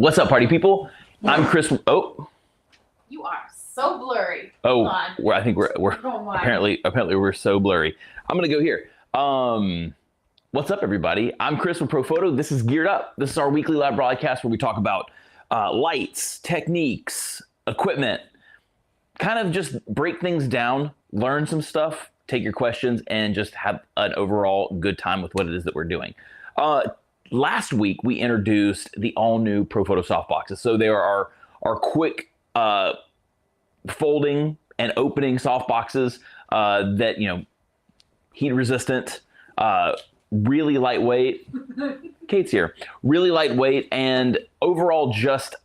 What's up, party people? I'm Chris. Oh, You are so blurry. oh, I think we're apparently we're so blurry. I'm gonna go here. What's up, everybody? I'm Chris from ProPhoto. This is Geared Up. This is our weekly live broadcast where we talk about lights, techniques, equipment, kind of just break things down, learn some stuff, take your questions, and just have an overall good time with what it is that we're doing. Last week, we introduced the all-new ProPhoto softboxes. So they are our quick folding and opening softboxes that, heat resistant, really lightweight. Kate's here. Really lightweight, and overall just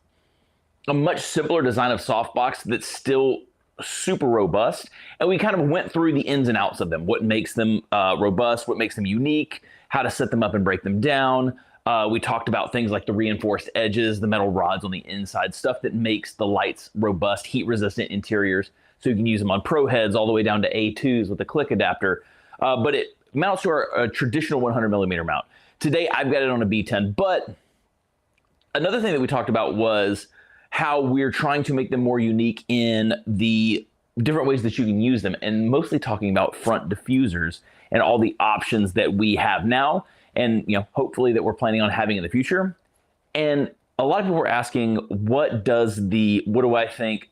a much simpler design of softbox that's still super robust. And we kind of went through the ins and outs of them, what makes them robust, what makes them unique, how to set them up and break them down. We talked about things like the reinforced edges, the metal rods on the inside, stuff that makes the lights robust, heat-resistant interiors, so you can use them on Pro heads all the way down to A2s with a click adapter. But it mounts to our traditional 100mm mount. Today, I've got it on a B10, but another thing that we talked about was how we're trying to make them more unique in the different ways that you can use them, and mostly talking about front diffusers and all the options that we have now, and hopefully that we're planning on having in the future. And a lot of people were asking, what do I think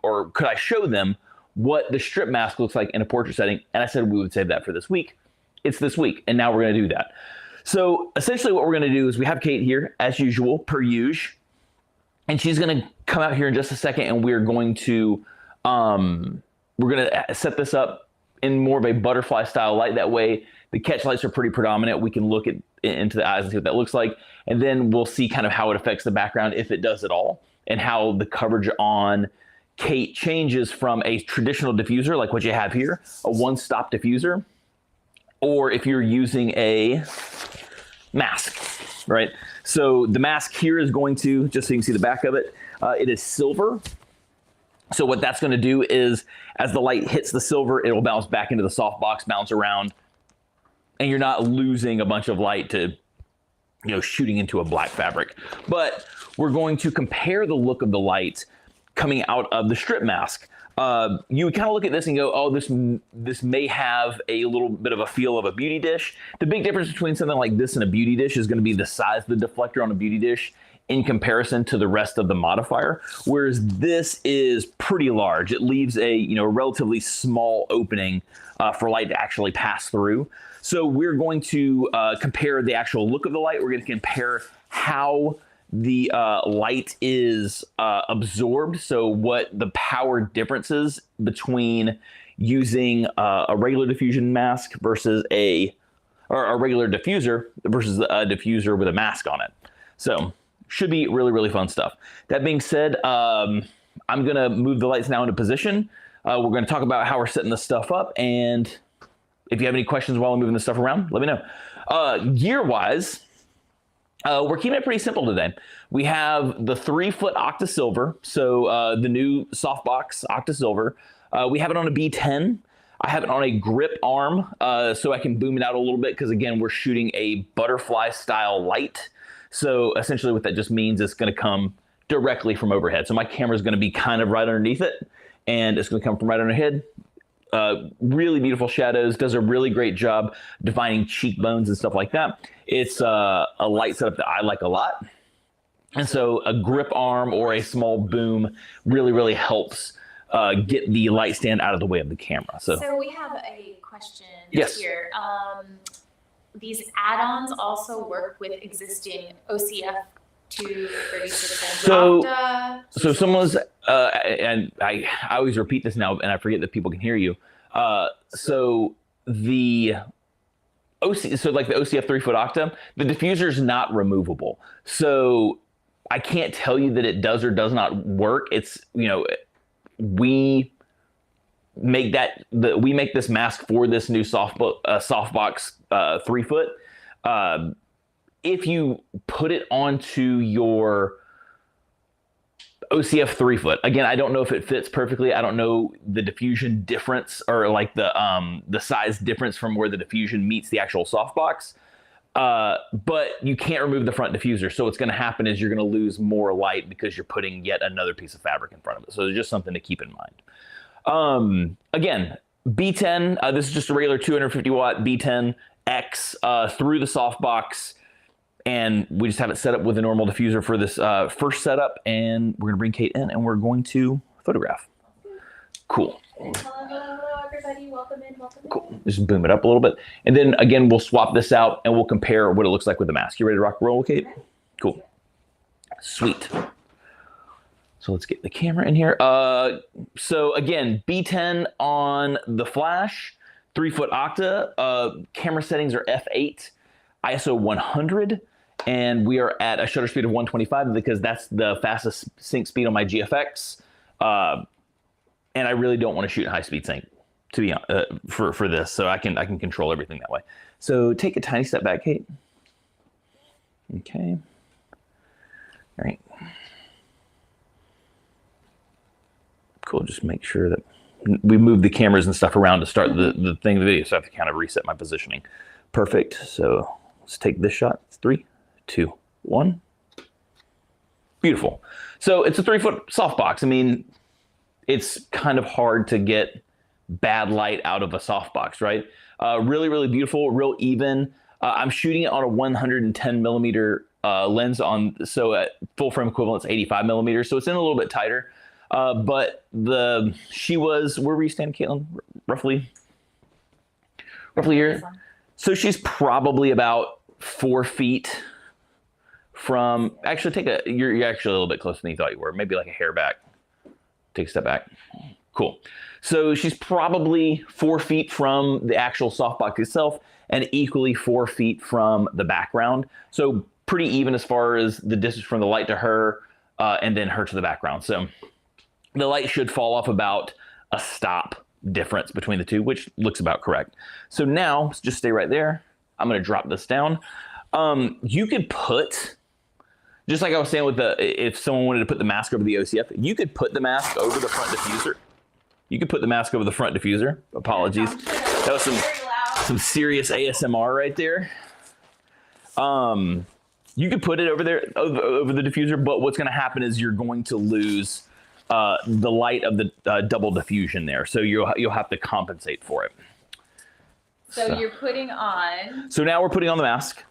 or could I show them what the strip mask looks like in a portrait setting? And I said we would save that for this week. It's this week, and now we're going to do that. So essentially what we're going to do is we have Kate here, as usual, per usual, and she's going to come out here in just a second, and we're going to set this up in more of a butterfly style light. That way the catch lights are pretty predominant. We can look into the eyes and see what that looks like. And then we'll see kind of how it affects the background, if it does at all, and how the coverage on Kate changes from a traditional diffuser, like what you have here, a one-stop diffuser, or if you're using a mask, right? So the mask here is going to, just so you can see the back of it, it is silver. So what that's going to do is, as the light hits the silver, it will bounce back into the softbox, bounce around, and you're not losing a bunch of light to, shooting into a black fabric. But we're going to compare the look of the light coming out of the strip mask. You would kind of look at this and go, oh, this may have a little bit of a feel of a beauty dish. The big difference between something like this and a beauty dish is going to be the size of the deflector on a beauty dish in comparison to the rest of the modifier, whereas this is pretty large. It leaves a relatively small opening for light to actually pass through. So we're going to compare the actual look of the light. We're going to compare how the light is absorbed, so what the power differences between using a regular diffusion mask versus a regular diffuser versus a diffuser with a mask on it. So should be really, really fun stuff. That being said, I'm going to move the lights now into position. We're going to talk about how we're setting this stuff up, and if you have any questions while I'm moving this stuff around, let me know. Gear-wise, we're keeping it pretty simple today. We have the 3-foot Octa Silver, so the new softbox Octa Silver. We have it on a B10. I have it on a grip arm, so I can boom it out a little bit, because again, we're shooting a butterfly style light. So essentially what that just means is going to come directly from overhead. So my camera is going to be kind of right underneath it, and it's going to come from right underhead. Really beautiful shadows, does a really great job defining cheekbones and stuff like that. It's a light setup that I like a lot. And so a grip arm or a small boom really, really helps get the light stand out of the way of the camera. So we have a question yes. here. These add-ons also work with existing OCF 236 and so someone's and I always repeat this now, and I forget that people can hear you. So the like the OCF 3-foot Octa, the diffuser is not removable. So I can't tell you that it does or does not work. It's we make this mask for this new softbox 3-foot. If you put it onto your OCF 3-foot, again, I don't know if it fits perfectly. I don't know the diffusion difference, or like the size difference from where the diffusion meets the actual softbox. But you can't remove the front diffuser. So what's going to happen is you're going to lose more light because you're putting yet another piece of fabric in front of it. So there's just something to keep in mind. Again, B10, this is just a regular 250 watt B10 X through the softbox. And we just have it set up with a normal diffuser for this first setup. And we're going to bring Kate in and we're going to photograph. Cool. Hello, everybody. Welcome in. Cool. Just boom it up a little bit. And then again, we'll swap this out and we'll compare what it looks like with the mask. You ready to rock and roll, Kate? Cool. Sweet. So let's get the camera in here. So again, B10 on the flash, 3-foot octa. Camera settings are f8, ISO 100. And we are at a shutter speed of 125 because that's the fastest sync speed on my GFX. And I really don't want to shoot in high-speed sync to be for this, so I can control everything that way. So take a tiny step back, Kate. Okay. All right. Cool. Just make sure that we move the cameras and stuff around to start the thing, the video, so I have to kind of reset my positioning. Perfect. So let's take this shot. It's 3, 2, 1. Beautiful. So it's a 3-foot softbox. I mean, it's kind of hard to get bad light out of a softbox, right? Really, really beautiful, real even. I'm shooting it on a 110 millimeter lens so at full frame equivalent, it's 85 millimeters. So it's in a little bit tighter. But she was, where were you standing, Caitlin? Roughly here. So she's probably about 4 feet from, actually you're actually a little bit closer than you thought you were. Maybe like a hair back. Take a step back. Cool. So she's probably 4 feet from the actual softbox itself and equally 4 feet from the background. So pretty even as far as the distance from the light to her and then her to the background. So the light should fall off about a stop difference between the two, which looks about correct. So now just stay right there. I'm going to drop this down. You could put, just like I was saying with if someone wanted to put the mask over the OCF, you could put the mask over the front diffuser. You could put the mask over the front diffuser. Apologies. That was some serious ASMR right there. You could put it over there, over the diffuser, but what's going to happen is you're going to lose the light of the double diffusion there. So you'll have to compensate for it. So you're putting on. So now we're putting on the mask.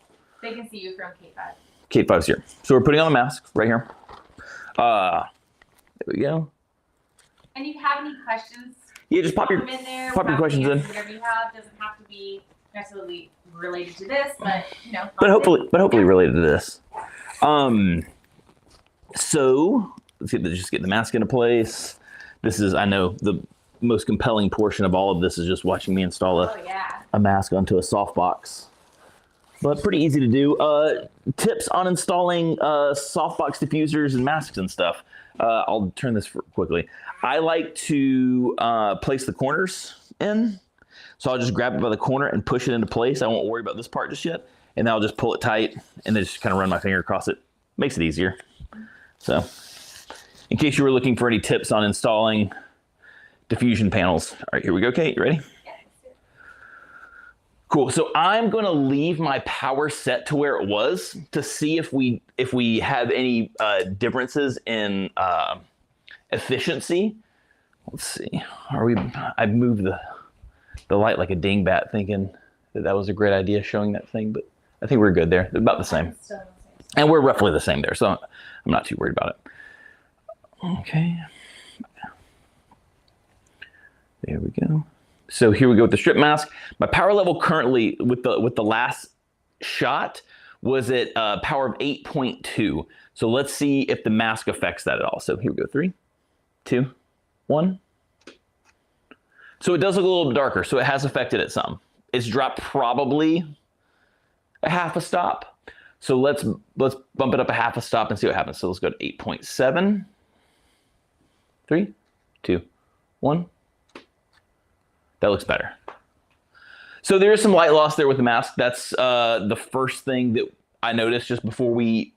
They can see you from K5. K5's here. So we're putting on the mask right here. There we go. And if you have any questions, yeah, just pop your questions in. Whatever you have doesn't have to be necessarily related to this, but you know. But hopefully related to this. So let's just get the mask into place. This is, I know, the most compelling portion of all of this is just watching me install a mask onto a softbox. But pretty easy to do. Tips on installing softbox diffusers and masks and stuff. I'll turn this quickly. I like to place the corners in. So I'll just grab it by the corner and push it into place. I won't worry about this part just yet. And then I'll just pull it tight and then just kind of run my finger across it. Makes it easier. So in case you were looking for any tips on installing diffusion panels. All right, here we go, Kate. You ready? Cool. So I'm going to leave my power set to where it was to see if we have any differences in efficiency. Let's see. I moved the light like a dingbat, thinking that was a great idea showing that thing, but I think we're good there. They're about the same. And we're roughly the same there, so I'm not too worried about it. Okay. There we go. So here we go with the strip mask. My power level currently with the last shot was at power of 8.2. So let's see if the mask affects that at all. So here we go, 3, 2, 1. So it does look a little bit darker, so it has affected it some. It's dropped probably a half a stop. So let's bump it up a half a stop and see what happens. So let's go to 8.7. 3, 2, 1. That looks better. So there is some light loss there with the mask. That's the first thing that I noticed just before we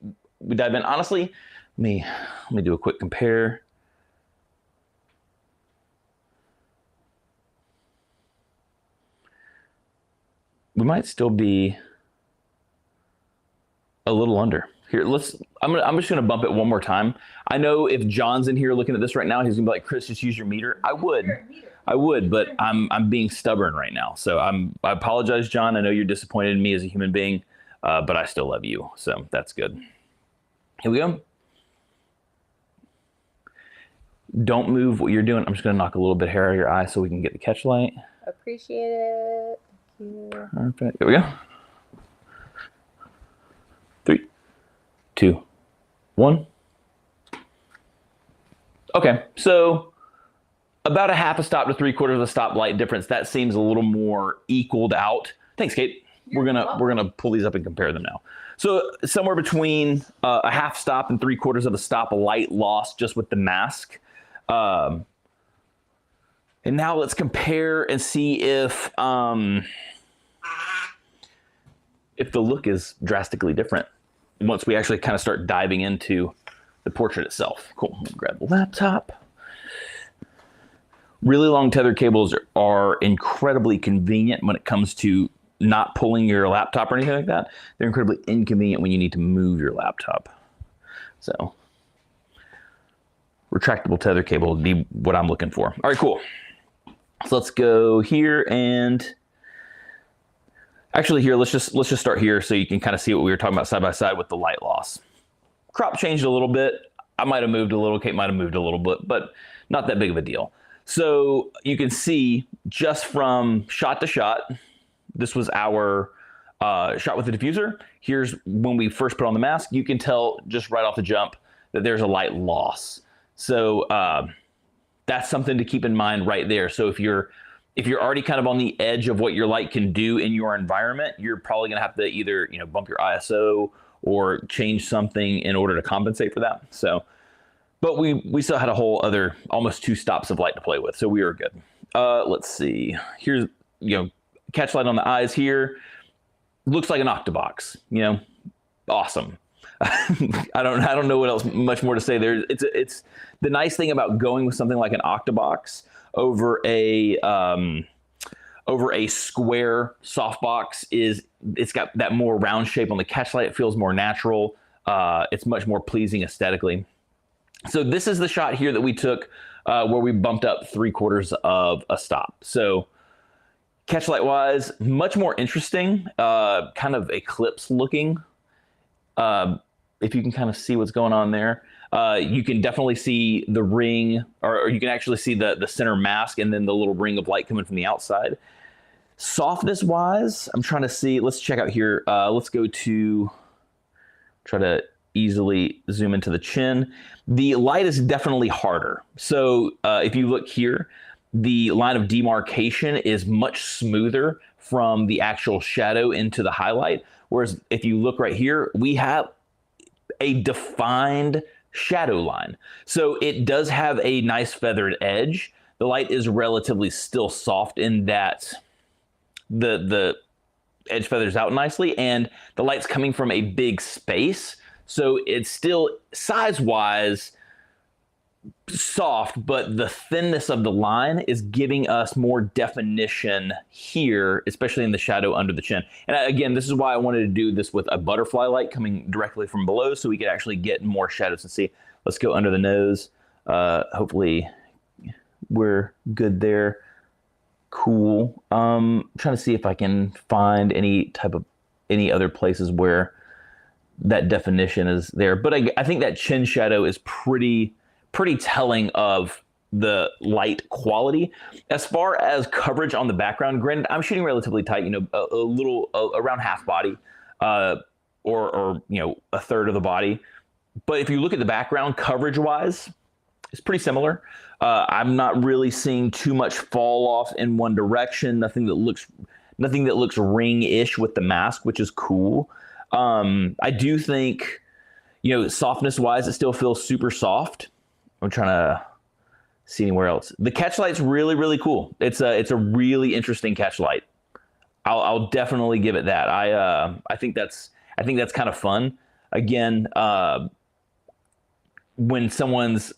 dive in. Honestly, let me do a quick compare. We might still be A little under. Here, I'm just gonna bump it one more time. I know if John's in here looking at this right now, he's gonna be like, Chris, just use your meter. I would, but I'm being stubborn right now. So I apologize, John. I know you're disappointed in me as a human being, but I still love you. So that's good. Here we go. Don't move what you're doing. I'm just gonna knock a little bit of hair out of your eye so we can get the catch light. Appreciate it. Thank you. Perfect. Here we go. 3, 2, 1. Okay, so about a half a stop to 3/4 of a stop light difference. That seems a little more equaled out. Thanks, Kate. We're gonna pull these up and compare them now. So somewhere between a half stop and 3/4 of a stop light loss just with the mask. And now let's compare and see if the look is drastically different once we actually kind of start diving into the portrait itself. Cool. Grab the laptop. Really long tether cables are incredibly convenient when it comes to not pulling your laptop or anything like that. They're incredibly inconvenient when you need to move your laptop. So retractable tether cable would be what I'm looking for. All right, cool. So let's go here and actually here, let's just start here so you can kind of see what we were talking about side by side with the light loss. Crop changed a little bit. I might have moved a little, Kate might have moved a little bit, but not that big of a deal. So you can see just from shot to shot, this was our shot with the diffuser. Here's when we first put on the mask. You can tell just right off the jump that there's a light loss. So that's something to keep in mind right there. So if you're already kind of on the edge of what your light can do in your environment, you're probably gonna have to either bump your ISO or change something in order to compensate for that. So, but we still had a whole other almost 2 stops of light to play with, so we were good. Let's see. Here's catch light on the eyes here. Looks like an octabox. Awesome. I don't know what else much more to say there. It's the nice thing about going with something like an octabox over a square softbox is it's got that more round shape on the catch light. It feels more natural. It's much more pleasing aesthetically. So this is the shot here that we took where we bumped up 3/4 of a stop. So catch light wise, much more interesting, kind of eclipse looking. If you can kind of see what's going on there. You can definitely see the ring, or you can actually see the center mask and then the little ring of light coming from the outside. Softness wise, I'm trying to see, let's check out here. Let's go to, try to easily zoom into the chin. The light is definitely harder. So if you look here, the line of demarcation is much smoother from the actual shadow into the highlight. Whereas if you look right here, we have a defined shadow line. So it does have a nice feathered edge. The light is relatively still soft in that the edge feathers out nicely, and the light's coming from a big space. So it's still size-wise soft, but the thinness of the line is giving us more definition here, especially in the shadow under the chin. And again, this is why I wanted to do this with a butterfly light coming directly from below so we could actually get more shadows and see. Let's go under the nose. Hopefully we're good there. Cool. Trying to see if I can find any other places where that definition is there. But I think that chin shadow is pretty telling of the light quality. As far as coverage on the background, granted, I'm shooting relatively tight, a little around half body, or a third of the body. But if you look at the background coverage wise, it's pretty similar. I'm not really seeing too much fall off in one direction. Nothing that looks ring-ish with the mask, which is cool. I do think, softness wise, it still feels super soft. I'm trying to see anywhere else. The catch light's really, really cool. It's a really interesting catch light. I'll definitely give it that. I think that's kind of fun. Again, when someone's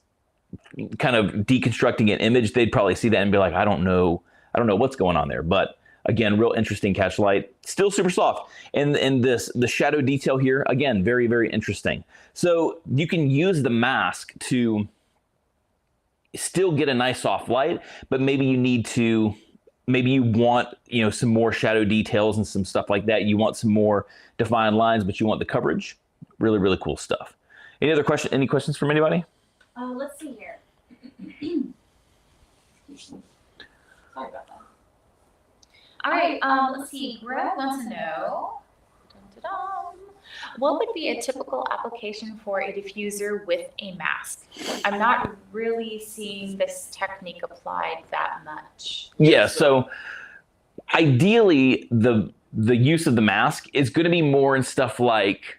kind of deconstructing an image, they'd probably see that and be like, I don't know what's going on there. But Again, real interesting catch light. Still super soft. And the shadow detail here, again, very, very interesting. So you can use the mask to still get a nice soft light, but maybe you want, some more shadow details and some stuff like that. You want some more defined lines, but you want the coverage. Really, really cool stuff. Any questions from anybody? Let's see here. Sorry about that. All right, let's see. Greg wants to know, dun-dun-dun, What would be a typical application for a diffuser with a mask? I'm not really seeing this technique applied that much. Yeah, so ideally the use of the mask is going to be more in stuff like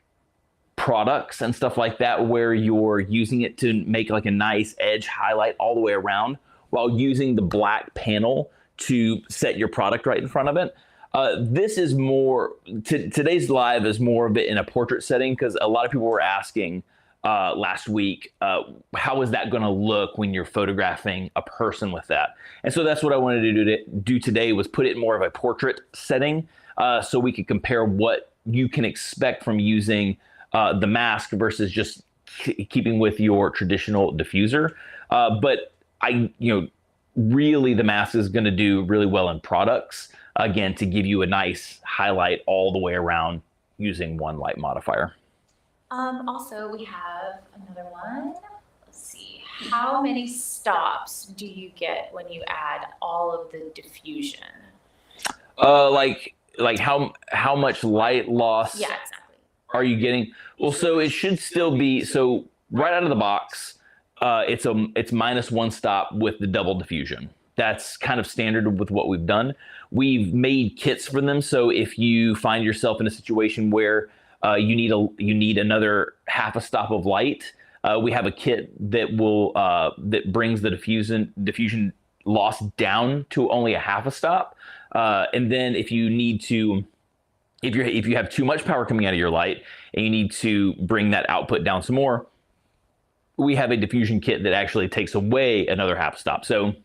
products and stuff like that, where you're using it to make like a nice edge highlight all the way around while using the black panel to set your product right in front of it. This is more, today's live is more of it in a portrait setting, because a lot of people were asking last week, how is that going to look when you're photographing a person with that? And so that's what I wanted to do today, was put it in more of a portrait setting, so we could compare what you can expect from using the mask versus just keeping with your traditional diffuser. But really the mask is going to do really well in products, again, to give you a nice highlight all the way around using one light modifier. Also, we have another one. Let's see. How many stops do you get when you add all of the diffusion? Like how much light loss? Yeah, exactly. Are you getting? Well, so it should still be, so right out of the box, it's -1 stop with the double diffusion. That's kind of standard with what we've done. We've made kits for them, so if you find yourself in a situation where you need another half a stop of light, we have a kit that will that brings the diffusion loss down to only a half a stop. And then if you need to, if you have too much power coming out of your light and you need to bring that output down some more, we have a diffusion kit that actually takes away another half stop. So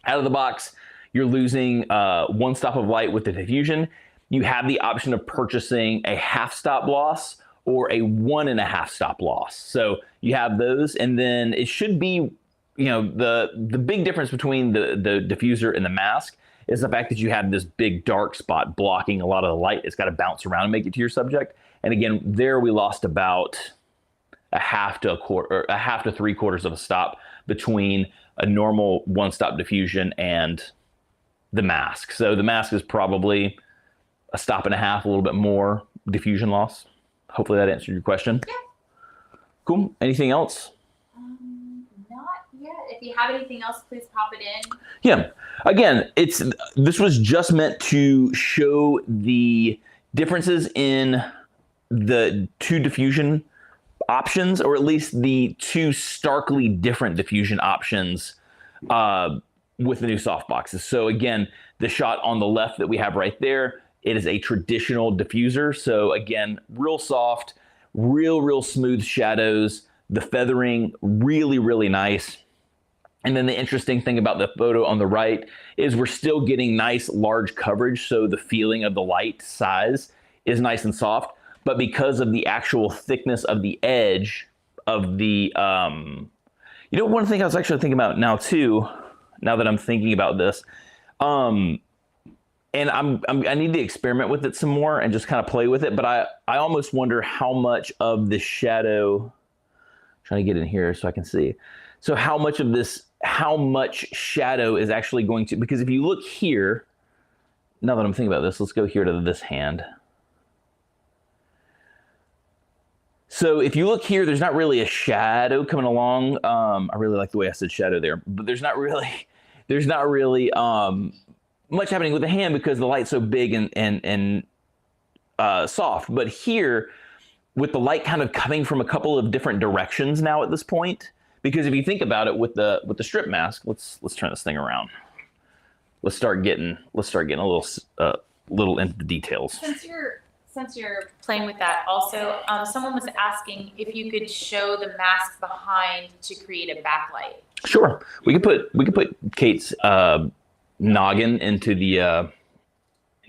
out of the box, you're losing 1 stop of light with the diffusion. You have the option of purchasing a half stop loss or a 1.5 stop loss. So you have those, and then it should be, the big difference between the diffuser and the mask is the fact that you have this big dark spot blocking a lot of the light. It's got to bounce around and make it to your subject. And again, there we lost about a half to 3/4 of a stop between a normal 1-stop diffusion and the mask. So the mask is probably 1.5 stops, a little bit more diffusion loss. Hopefully that answered your question. Yeah. Cool. Anything else? Not yet. If you have anything else, please pop it in. Yeah. Again, this was just meant to show the differences in the 2 diffusion options, or at least the 2 starkly different diffusion options with the new softboxes. So again, the shot on the left that we have right there, it is a traditional diffuser. So again, real soft, real smooth shadows, the feathering really, really nice. And then the interesting thing about the photo on the right is we're still getting nice large coverage. So the feeling of the light size is nice and soft, but because of the actual thickness of the edge of the, one thing I was actually thinking about now too, now that I'm thinking about this, and I need to experiment with it some more and just kind of play with it, but I almost wonder how much of the shadow, trying to get in here so I can see. So how much shadow is actually going to, because if you look here, now that I'm thinking about this, let's go here to this hand. So if you look here, there's not really a shadow coming along. I really like the way I said shadow there, but there's not really much happening with the hand because the light's so big and soft. But here, with the light kind of coming from a couple of different directions now at this point, because if you think about it with the strip mask, let's turn this thing around. Let's start getting a little into the details. Since you're Playing with that, also, someone was asking if you could show the mask behind to create a backlight. Sure, we could put Kate's noggin into the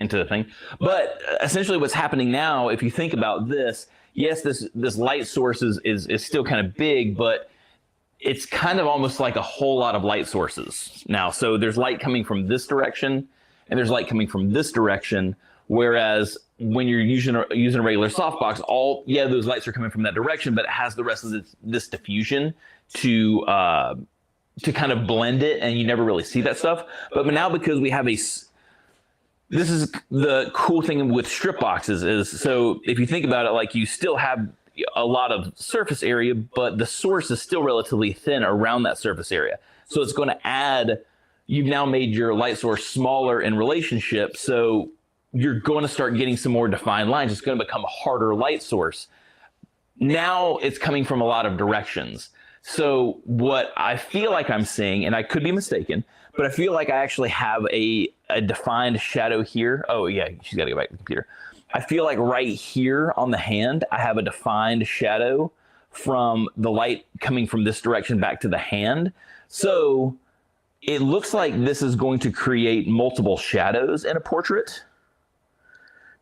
into the thing. But essentially what's happening now, if you think about this, yes, this light source is still kind of big, but it's kind of almost like a whole lot of light sources now. So there's light coming from this direction and there's light coming from this direction. Whereas when you're using a regular softbox, those lights are coming from that direction, but it has the rest of this diffusion to kind of blend it, and you never really see that stuff. But now because we have this is the cool thing with strip boxes is, so if you think about it, like you still have a lot of surface area, but the source is still relatively thin around that surface area. So it's going to add, you've now made your light source smaller in relationship. So you're going to start getting some more defined lines. It's going to become a harder light source. Now it's coming from a lot of directions. So what I feel like I'm seeing, and I could be mistaken, but I feel like I actually have a defined shadow here. Oh yeah, she's got to go back to the computer. I feel like right here on the hand, I have a defined shadow from the light coming from this direction back to the hand. So it looks like this is going to create multiple shadows in a portrait.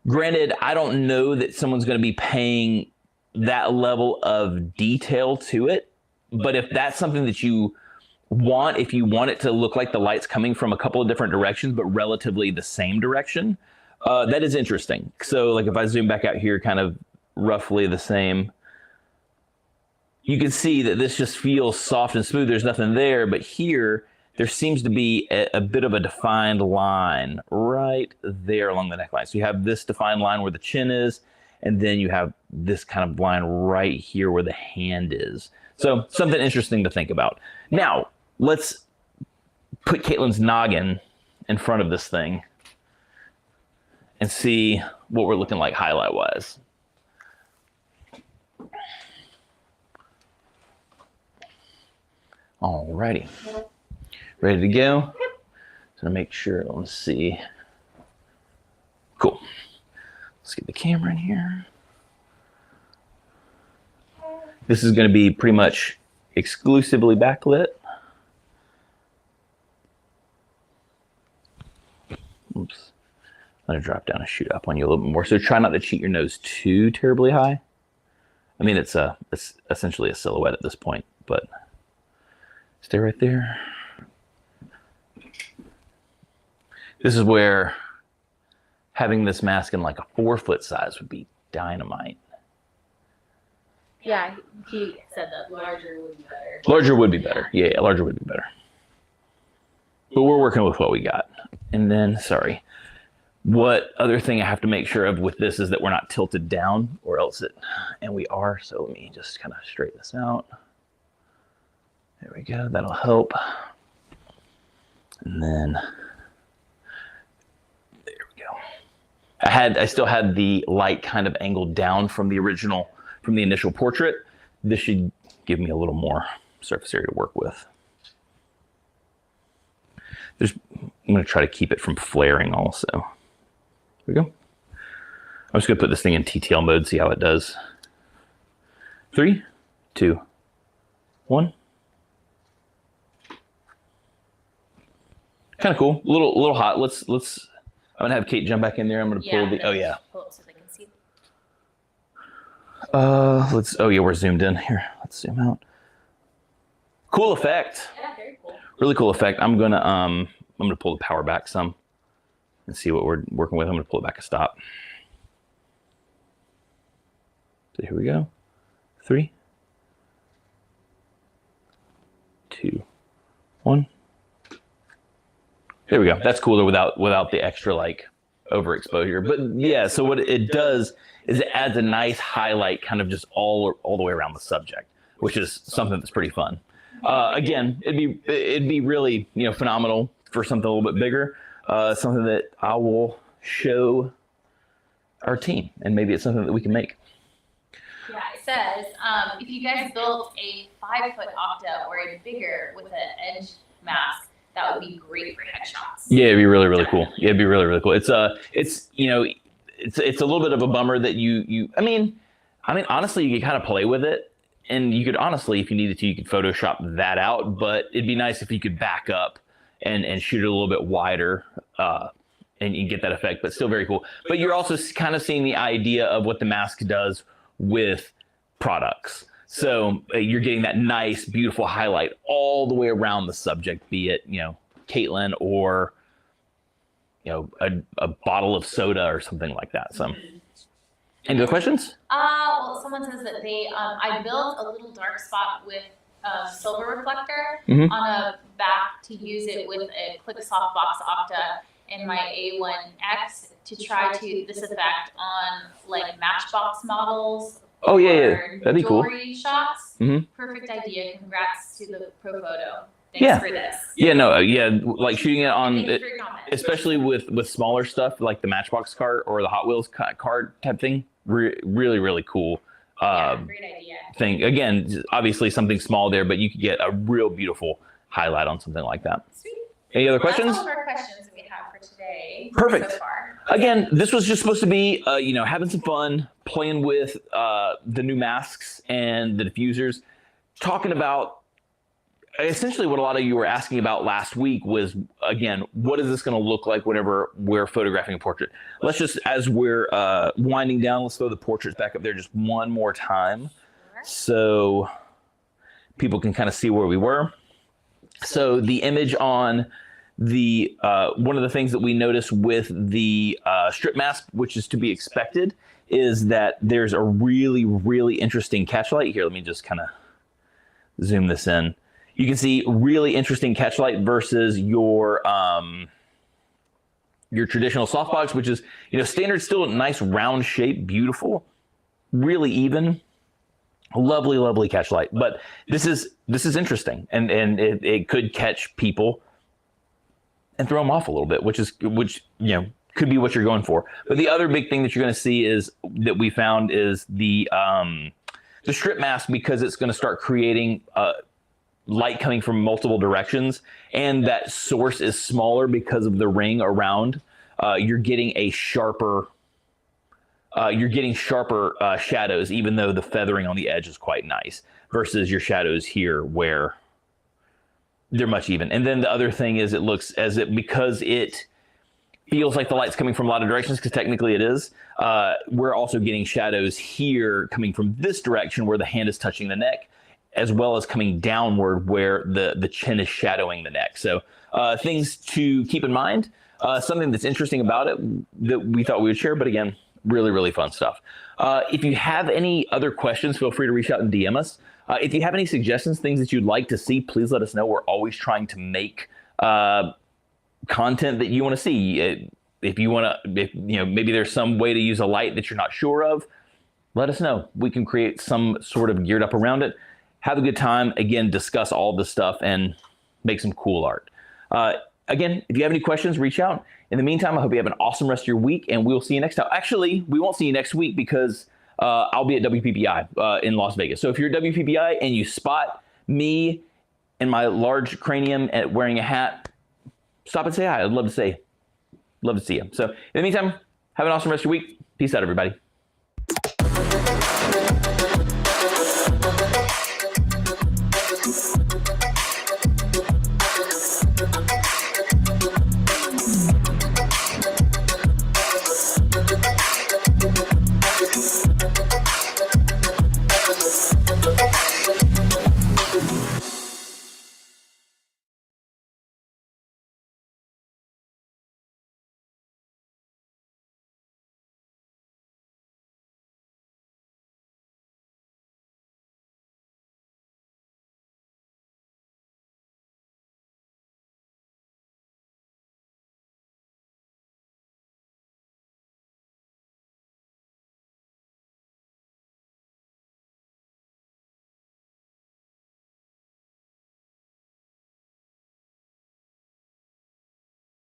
Granted, I don't know that someone's going to be paying that level of detail to it, but if that's something that you want, if you want it to look like the light's coming from a couple of different directions, but relatively the same direction, that is interesting. So like if I zoom back out here, kind of roughly the same, you can see that this just feels soft and smooth. There's nothing there, but here there seems to be a bit of a defined line right there along the neckline. So you have this defined line where the chin is, and then you have this kind of line right here where the hand is. So something interesting to think about. Now, let's put Caitlin's noggin in front of this thing and see what we're looking like highlight-wise. Alrighty. Ready to go? So make sure, let's see. Cool. Let's get the camera in here. This is going to be pretty much exclusively backlit. Oops. I'm going to drop down and shoot up on you a little bit more. So try not to cheat your nose too terribly high. I mean, it's essentially a silhouette at this point, but stay right there. This is where having this mask in like a 4-foot size would be dynamite. Yeah, he said that larger would be better. Larger would be better. Yeah, larger would be better. But we're working with what we got. And then, sorry, what other thing I have to make sure of with this is that we're not tilted down, or else and we are. So let me just kind of straighten this out. There we go. That'll help. And then there we go. I still had the light kind of angled down from the initial portrait. This should give me a little more surface area to work with. I'm going to try to keep it from flaring also. There we go. I'm just going to put this thing in TTL mode, see how it does. 3, 2, 1. Kind of cool. A little hot. Let's. I'm gonna have Kate jump back in there. I'm gonna pull the. Oh yeah. Pull it so they can see. Let's. Oh yeah, we're zoomed in here. Let's zoom out. Cool effect. Yeah, very cool. Really cool effect. I'm gonna pull the power back some and see what we're working with. I'm gonna pull it back a stop. So here we go. 3, 2, 1. There we go. That's cooler without the extra like overexposure. But yeah, so what it does is it adds a nice highlight kind of just all the way around the subject, which is something that's pretty fun. Again, it'd be really, phenomenal for something a little bit bigger, something that I will show our team, and maybe it's something that we can make. Yeah, it says if you guys built a 5-foot octa or a bigger with an edge mask, that would be great for headshots. Yeah, it'd be really, really cool. Yeah, it'd be really, really cool. It's a little bit of a bummer that I mean, honestly, you could kind of play with it, and you could honestly, if you needed to, you could Photoshop that out. But it'd be nice if you could back up and shoot it a little bit wider, and you get that effect, but still very cool. But you're also kind of seeing the idea of what the mask does with products. So you're getting that nice, beautiful highlight all the way around the subject, be it, Caitlin or, a bottle of soda or something like that. So any other questions? Well, someone says that I built a little dark spot with a silver reflector Mhm. on a back to use it with a quick softbox octa in my A1X to try this effect on like Matchbox models. Oh, yeah, or that'd be cool. jewelry shots. Mhm. Perfect idea. Congrats to the pro photo. Thanks Yeah. for this. Yeah, no, like shooting it on, Thank you for your comment. especially with smaller stuff like the Matchbox cart or the Hot Wheels cart type thing. Really, really cool Great idea. thing. Again, obviously something small there, but you could get a real beautiful highlight on something like that. Sweet. Any other Well, questions? that's all of our questions we have for today. Perfect. So far. Again, this was just supposed to be, having some fun, playing with the new masks and the diffusers, talking about essentially what a lot of you were asking about last week was, again, what is this going to look like whenever we're photographing a portrait? Let's just, as we're winding down, let's throw the portraits back up there just one more time so people can kind of see where we were. So the image on the one of the things that we noticed with the strip mask, which is to be expected, is that there's a really, really interesting catchlight. Here, let me just kind of zoom this in. You can see really interesting catchlight versus your traditional softbox, which is, standard, still a nice round shape, beautiful, really even, lovely, lovely catchlight. But this is interesting, and it could catch people and throw them off a little bit, which could be what you're going for. But the other big thing that you're going to see is that we found is the strip mask, because it's going to start creating light coming from multiple directions, and that source is smaller because of the ring around. You're getting sharper shadows, even though the feathering on the edge is quite nice, versus your shadows here where they're much even. And then the other thing is, it looks because it feels like the light's coming from a lot of directions, because technically it is, we're also getting shadows here coming from this direction where the hand is touching the neck, as well as coming downward where the chin is shadowing the neck. So things to keep in mind, something that's interesting about it that we thought we would share, but again, really, really fun stuff. If you have any other questions, feel free to reach out and DM us. If you have any suggestions, things that you'd like to see, please let us know. We're always trying to make content that you want to see. If you want to, maybe there's some way to use a light that you're not sure of, let us know. We can create some sort of geared up around it. Have a good time. Again, discuss all this stuff and make some cool art. Again, if you have any questions, reach out. In the meantime, I hope you have an awesome rest of your week, and we'll see you next time. Actually, we won't see you next week because I'll be at WPPI in Las Vegas. So if you're at WPPI and you spot me and my large cranium at wearing a hat, stop and say hi. I'd love to see you. So in the meantime, have an awesome rest of your week. Peace out, everybody.